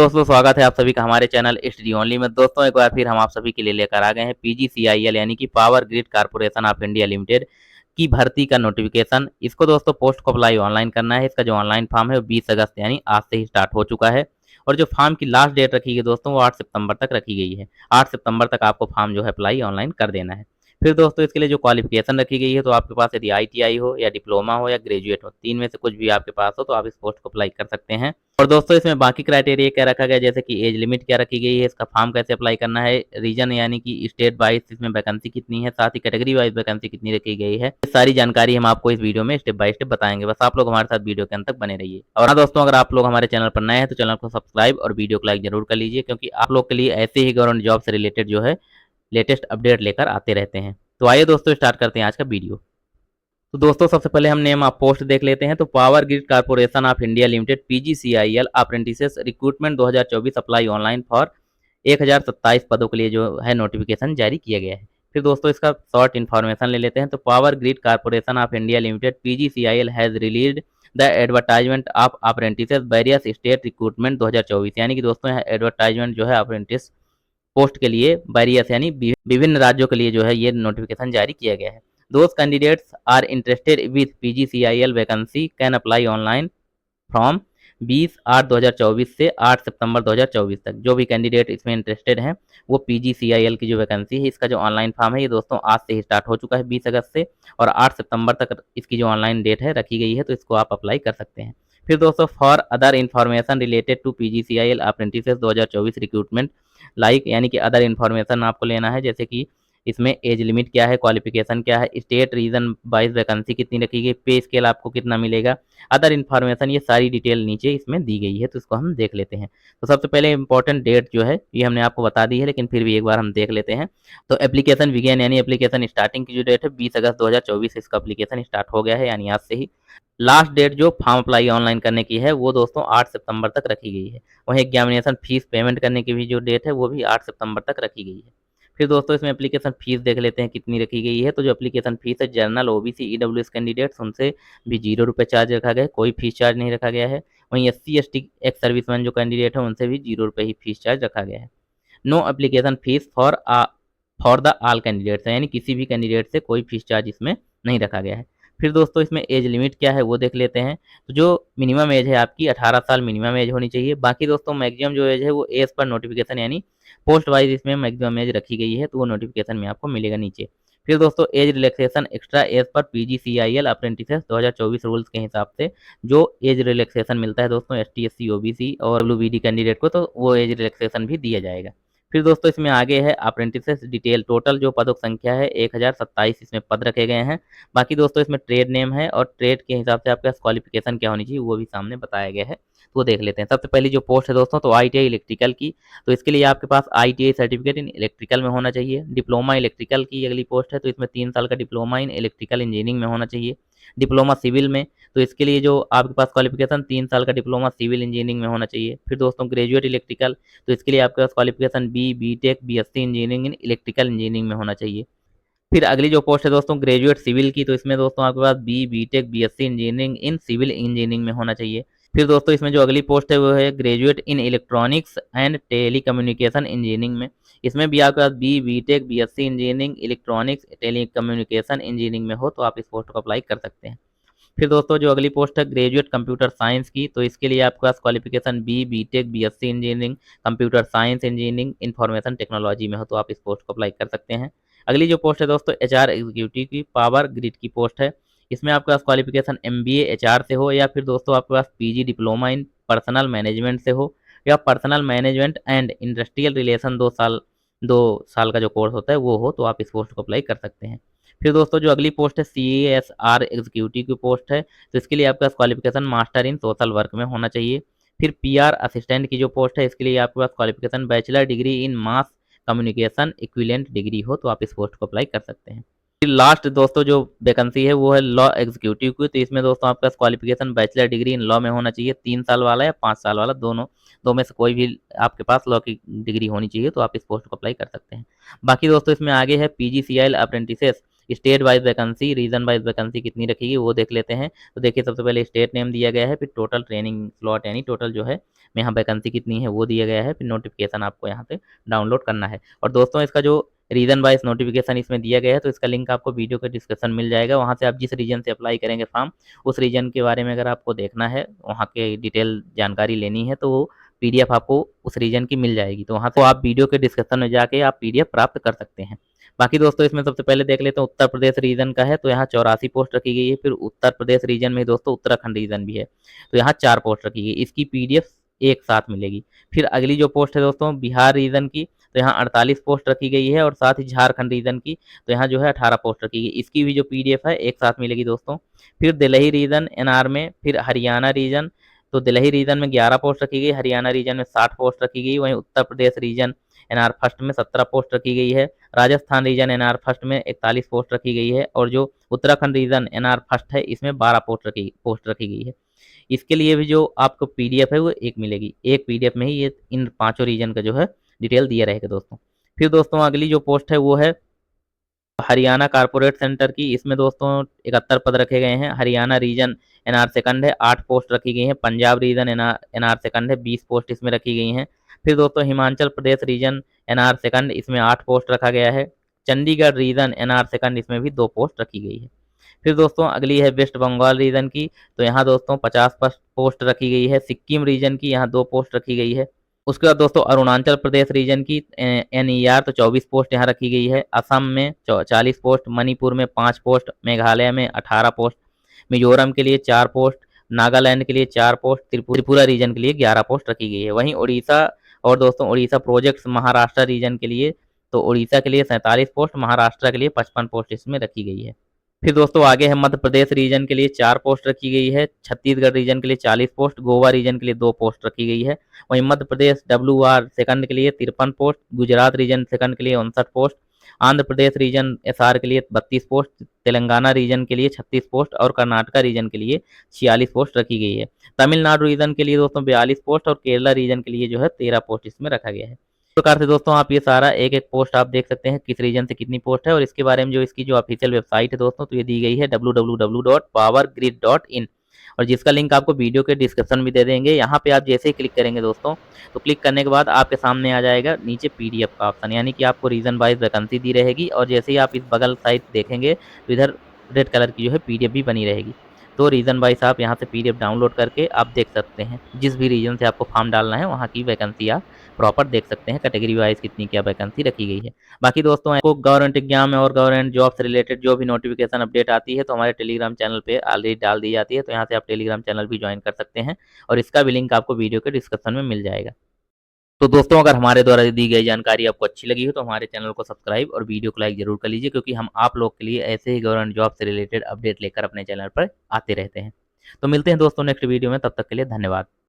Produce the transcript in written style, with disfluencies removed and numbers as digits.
दोस्तों स्वागत है आप सभी का हमारे चैनल स्टडी ओनली में। दोस्तों एक बार फिर हम आप सभी के लिए लेकर आ गए हैं पीजीसीआईएल यानी कि power grid corporation of India limited की भर्ती का नोटिफिकेशन। इसको दोस्तों पोस्ट को अप्लाई ऑनलाइन करना है। इसका जो ऑनलाइन फॉर्म है वो 20 अगस्त यानी आज से ही स्टार्ट हो चुका है। और जो फॉर्म की लास्ट डेट रखी गई दोस्तों वो 8 सितंबर तक रखी गई है। 8 सितंबर तक आपको फॉर्म जो है अप्लाई ऑनलाइन कर देना है। फिर दोस्तों इसके लिए जो क्वालिफिकेशन रखी गई है तो आपके पास यदि आईटीआई हो या डिप्लोमा हो या ग्रेजुएट हो, तीन में से कुछ भी आपके पास हो तो आप इस पोस्ट को अप्लाई कर सकते हैं। और दोस्तों इसमें बाकी क्राइटेरिया क्या रखा गया, जैसे कि एज लिमिट क्या रखी गई है, इसका फॉर्म कैसे अप्लाई करना है, रीजन यानी कि स्टेट वाइज इसमें वैकेंसी कितनी है, साथ ही कैटेगरी वाइज वैकेंसी कितनी रखी गई है, ये सारी जानकारी हम आपको इस वीडियो में स्टेप बाय स्टेप बताएंगे। बस आप लोग हमारे साथ वीडियो के अंत तक बने रहिए। और हाँ दोस्तों, अगर आप लोग हमारे चैनल पर नए हैं तो चैनल को सब्सक्राइब और वीडियो को लाइक जरूर कर लीजिए, क्योंकि आप लोग के लिए ऐसे ही गवर्नमेंट जॉब से रिलेटेड जो है लेटेस्ट अपडेट लेकर आते रहते हैं। तो आइए दोस्तों स्टार्ट करते हैं आज का वीडियो। तो दोस्तों सबसे पहले हम नेम ऑफ पोस्ट देख लेते हैं। तो power grid corporation of India limited PGCIL apprentices recruitment 2024 apply online for 1027 पदों के लिए जो है नोटिफिकेशन जारी किया गया है। फिर दोस्तों इसका शॉर्ट इन्फॉर्मेशन ले लेते हैं। तो power grid corporation of India limited PGCIL has released the advertisement of apprentices various state recruitment 2024। यानी कि दोस्तों यह एडवर्टाइजमेंट जो है अप्रेंटिस पोस्ट के लिए वेरियस यानी विभिन्न राज्यों के लिए जो है ये नोटिफिकेशन जारी किया गया है। Those candidates are interested with PGCIL vacancy can apply online from 20/8/2024 से 8 सितंबर 2024 तक। जो भी कैंडिडेट इसमें इंटरेस्टेड हैं वो पीजीसीआईएल की जो वैकेंसी है इसका जो ऑनलाइन फॉर्म है ये दोस्तों आज से ही स्टार्ट हो चुका है 20 अगस्त से, और 8 सितंबर तक इसकी जो ऑनलाइन डेट है रखी गई है, तो इसको आप अप्लाई कर सकते हैं। फिर दोस्तों for other information related to PGCIL apprentices 2024 recruitment like, यानी कि अदर इन्फॉर्मेशन आपको लेना है, जैसे कि इसमें एज लिमिट क्या है, क्वालिफिकेशन क्या है, स्टेट रीजन वाइज वैकेंसी कितनी रखी गई, पे स्केल आपको कितना मिलेगा, अदर इन्फॉर्मेशन, ये सारी डिटेल नीचे इसमें दी गई है। तो इसको हम देख लेते हैं। तो सबसे पहले इंपॉर्टेंट डेट जो है ये हमने आपको बता दी है, लेकिन फिर भी एक बार हम देख लेते हैं। तो एप्लीकेशन बिगेन यानी एप्लीकेशन स्टार्टिंग की जो डेट है 20 अगस्त 2024 इसका एप्लीकेशन स्टार्ट हो गया है, यानी आज से ही। लास्ट डेट जो फॉर्म अप्लाई ऑनलाइन करने की है वो दोस्तों 8 सितंबर तक रखी गई है। वहीं एग्जामिनेशन फीस पेमेंट करने की भी जो डेट है वो भी 8 सितंबर तक रखी गई है। फिर दोस्तों इसमें एप्लीकेशन फीस देख लेते हैं कितनी रखी गई है। तो जो एप्लीकेशन फीस है जनरल ओबीसी ईडब्ल्यूएस कैंडिडेट्स उनसे भी 0 रुपये चार्ज रखा गया है, कोई फीस चार्ज नहीं रखा गया है। वहीं एससी एसटी एक्स सर्विसमैन जो कैंडिडेट है उनसे भी 0 रुपये ही फीस चार्ज रखा गया है। No application fees for the all candidates, यानी किसी भी कैंडिडेट से कोई फीस चार्ज इसमें नहीं रखा गया है। फिर दोस्तों इसमें एज लिमिट क्या है वो देख लेते हैं। तो जो मिनिमम एज है आपकी 18 साल मिनिमम एज होनी चाहिए। बाकी दोस्तों मैक्सिमम जो एज है वो एज पर नोटिफिकेशन यानी पोस्ट वाइज इसमें मैक्सिमम एज रखी गई है, तो वो नोटिफिकेशन में आपको मिलेगा नीचे। फिर दोस्तों एज रिलैक्सेशन एक्स्ट्रा एज पर पीजीसीआईएल अप्रेंटिसेस 2024 रूल्स के हिसाब से जो एज रिलैक्सेशन मिलता है दोस्तों एसटी एससी ओबीसी और डब्ल्यूबीडी कैंडिडेट को, तो वो एज रिलैक्सेशन भी दिया जाएगा। फिर दोस्तों इसमें आगे है अप्रेंटिसेस डिटेल। टोटल जो पदों की संख्या है 1027 इसमें पद रखे गए हैं। बाकी दोस्तों इसमें ट्रेड नेम है और ट्रेड के हिसाब से आपके पास क्वालिफिकेशन क्या होनी चाहिए वो भी सामने बताया गया है, तो वो देख लेते हैं। सबसे पहली जो पोस्ट है दोस्तों तो आईटीआई इलेक्ट्रिकल की, तो इसके लिए आपके पास आईटीआई सर्टिफिकेट इन इलेक्ट्रिकल में होना चाहिए। डिप्लोमा इलेक्ट्रिकल की अगली पोस्ट है, तो इसमें 3 साल का डिप्लोमा इन इलेक्ट्रिकल इंजीनियरिंग में होना चाहिए। डिप्लोमा सिविल में, तो इसके लिए जो आपके पास क्वालिफिकेशन 3 साल का डिप्लोमा सिविल इंजीनियरिंग में होना चाहिए। फिर दोस्तों ग्रेजुएट इलेक्ट्रिकल, तो इसके लिए आपके पास qualification BTech BSc engineering in electrical engineering में होना चाहिए। फिर अगली जो पोस्ट है दोस्तों ग्रेजुएट सिविल की, तो इसमें दोस्तों आपके पास BTech BSc engineering in civil engineering में होना चाहिए। फिर दोस्तों इसमें जो अगली पोस्ट है वो है graduate in electronics and telecommunication engineering में। इसमें भी आपके पास BTech BSc engineering electronics telecommunication engineering में हो तो आप इस पोस्ट को अप्लाई कर सकते हैं। फिर दोस्तों जो अगली पोस्ट है ग्रेजुएट कंप्यूटर साइंस की, तो इसके लिए आपके पास qualification BTech BSc engineering computer science engineering information technology में हो तो आप इस पोस्ट को अप्लाई कर सकते हैं। अगली जो पोस्ट है दोस्तों एचआर एग्जीक्यूटिव की पावर ग्रिड की पोस्ट है। इसमें आपके पास क्वालिफिकेशन एमबीए एचआर से हो, या फिर दोस्तों आपके पास PG diploma in personal management से हो, या personal management and industrial relation 2 साल का जो कोर्स होता है वो हो, तो आप इस पोस्ट को अप्लाई कर सकते हैं। फिर दोस्तों जो अगली पोस्ट है सीएसआर एग्जीक्यूटिव की पोस्ट है, तो इसके लिए आपके पास qualification master in social work में होना चाहिए। फिर पीआर असिस्टेंट की जो पोस्ट है इसके लिए आपके पास qualification bachelor degree in mass communication equivalent degree हो तो आप इस पोस्ट को अप्लाई कर सकते हैं। फिर लास्ट दोस्तों जो वैकेंसी है वो है लॉ एग्जीक्यूटिव की, तो इसमें दोस्तों आपके पास qualification bachelor degree in law में होना चाहिए, 3 साल वाला या 5 साल वाला, दोनों दो में से कोई भी आपके पास लॉ की डिग्री होनी चाहिए, तो आप इस पोस्ट को अप्लाई कर सकते हैं। बाकी दोस्तों इसमें आगे है PGCIL apprentices state wise vacancy, region wise vacancy कितनी रखी गई वो देख लेते हैं। तो देखिए सबसे पहले स्टेट नेम दिया गया है, फिर टोटल ट्रेनिंग स्लॉट यानी टोटल जो है यहाँ वैकेंसी कितनी है वो दिया गया है, फिर नोटिफिकेशन आपको यहाँ से डाउनलोड करना है। और दोस्तों इसका जो रीजन वाइज नोटिफिकेशन इसमें दिया गया है तो इसका लिंक आपको वीडियो के डिस्क्रिप्शन मिल जाएगा। वहाँ से आप जिस रीजन से अप्लाई करेंगे फॉर्म, उस रीजन के बारे में अगर आपको देखना है, वहाँ के डिटेल जानकारी लेनी है, तो वो पीडीएफ आपको उस रीजन की मिल जाएगी। तो वहाँ से आप वीडियो के डिस्क्रिप्शन में जाके आप पीडीएफ प्राप्त कर सकते हैं। बाकी दोस्तों इसमें सबसे पहले देख लेते हैं उत्तर प्रदेश रीजन का है, तो यहाँ 84 पोस्ट रखी गई है। फिर उत्तर प्रदेश रीजन में दोस्तों उत्तराखंड रीजन भी है, तो यहाँ 4 पोस्ट रखी गई। इसकी पीडीएफ एक साथ मिलेगी। फिर अगली जो पोस्ट है दोस्तों बिहार रीजन की, तो यहाँ 48 पोस्ट रखी गई है। और साथ ही झारखंड रीजन की, तो यहाँ जो है 18 पोस्ट रखी गई। इसकी भी जो पीडीएफ है एक साथ मिलेगी दोस्तों। फिर दिल्ली रीजन एनआर में, फिर हरियाणा रीजन, तो दिल्ली रीजन में 11 पोस्ट रखी गई, हरियाणा रीजन में 60 पोस्ट रखी गई। वहीं Uttar Pradesh reason NR first में 17 पोस्ट रखी गई है। राजस्थान रीजन एनआर फर्स्ट में 41 पोस्ट रखी गई है। और जो उत्तराखंड रीजन एनआर फर्स्ट है इसमें 12 पोस्ट रखी गई है। इसके लिए भी जो आपको पीडीएफ है वो एक मिलेगी। एक पीडीएफ में ही ये इन पांचों रीजन का जो है डिटेल दिया रहेगा दोस्तों। फिर दोस्तों अगली जो पोस्ट है वो है हरियाणा कारपोरेट सेंटर की। इसमें दोस्तों 71 पद रखे गए हैं। हरियाणा रीजन एनआर सेकंड है, 8 पोस्ट रखी गई हैं। पंजाब रीजन एनआर सेकंड है, 20 पोस्ट इसमें रखी गई हैं। फिर दोस्तों Himachal Pradesh reason NR second, इसमें 8 पोस्ट रखा गया है। चंडीगढ़ रीजन एनआर सेकंड, इसमें भी 2 पोस्ट रखी गई है। फिर दोस्तों अगली है वेस्ट बंगाल रीजन की, तो यहाँ दोस्तों 50 पोस्ट रखी गई है। सिक्किम रीजन की यहाँ 2 पोस्ट रखी गई है। उसके बाद दोस्तों अरुणाचल प्रदेश रीजन की एनईआर, तो 24 पोस्ट यहाँ रखी गई है। असम में 40 पोस्ट, मणिपुर में 5 पोस्ट, मेघालय में 18 पोस्ट, मिजोरम के लिए 4 पोस्ट, नागालैंड के लिए 4 पोस्ट, त्रिपुरा रीजन के लिए 11 पोस्ट रखी गई है। वहीं उड़ीसा और दोस्तों उड़ीसा प्रोजेक्ट्स महाराष्ट्र रीजन के लिए, तो उड़ीसा के लिए 47 पोस्ट, महाराष्ट्र के लिए 55 पोस्ट इसमें रखी गई है। फिर दोस्तों आगे है मध्य प्रदेश रीजन के लिए 4 पोस्ट रखी गई है। छत्तीसगढ़ रीजन के लिए 40 पोस्ट, गोवा रीजन के लिए 2 पोस्ट रखी गई है। वहीं मध्य प्रदेश WR सेकंड के लिए 53 पोस्ट, गुजरात रीजन सेकंड के लिए 59 post, Andhra Pradesh reason SR के लिए 32 पोस्ट, तेलंगाना रीजन के लिए 36 पोस्ट और कर्नाटका रीजन के लिए 46 पोस्ट रखी गई है। तमिलनाडु रीजन के लिए दोस्तों 42 पोस्ट और केरला रीजन के लिए जो है 13 पोस्ट इसमें रखा गया है। इस प्रकार से दोस्तों आप ये सारा एक एक पोस्ट आप देख सकते हैं किस रीजन से कितनी पोस्ट है। और इसके बारे में जो इसकी जो ऑफिशियल वेबसाइट है दोस्तों, तो ये दी गई है www.powergrid.in, और जिसका लिंक आपको वीडियो के डिस्क्रिप्शन में दे देंगे। यहाँ पे आप जैसे ही क्लिक करेंगे दोस्तों, तो क्लिक करने के बाद आपके सामने आ जाएगा नीचे पीडीएफ का ऑप्शन, यानी कि आपको रीजन वाइज वैकेंसी दी रहेगी। और जैसे ही आप इस बगल साइड देखेंगे तो इधर रेड कलर की जो है पीडीएफ भी बनी रहेगी। तो रीजन वाइज आप यहाँ से पीडीएफ डाउनलोड करके आप देख सकते हैं, जिस भी रीजन से आपको फॉर्म डालना है वहाँ की वैकेंसी आप प्रॉपर देख सकते हैं, कैटेगरी वाइज कितनी क्या वैकेंसी रखी गई है। बाकी दोस्तों आपको गवर्नमेंट एग्जाम और गवर्नमेंट जॉब से रिलेटेड जो भी नोटिफिकेशन अपडेट आती है तो हमारे टेलीग्राम चैनल पे ऑलरेडी डाल दी जाती है, तो यहाँ से आप टेलीग्राम चैनल भी ज्वाइन कर सकते हैं, और इसका भी लिंक आपको वीडियो के डिस्क्रिप्शन में मिल जाएगा। तो दोस्तों अगर हमारे द्वारा दी गई जानकारी आपको अच्छी लगी हो तो हमारे चैनल को सब्सक्राइब और वीडियो को लाइक जरूर कर लीजिए, क्योंकि हम आप लोग के लिए ऐसे ही गवर्नमेंट जॉब से रिलेटेड अपडेट लेकर अपने चैनल पर आते रहते हैं। तो मिलते हैं दोस्तों नेक्स्ट वीडियो में, तब तक के लिए धन्यवाद।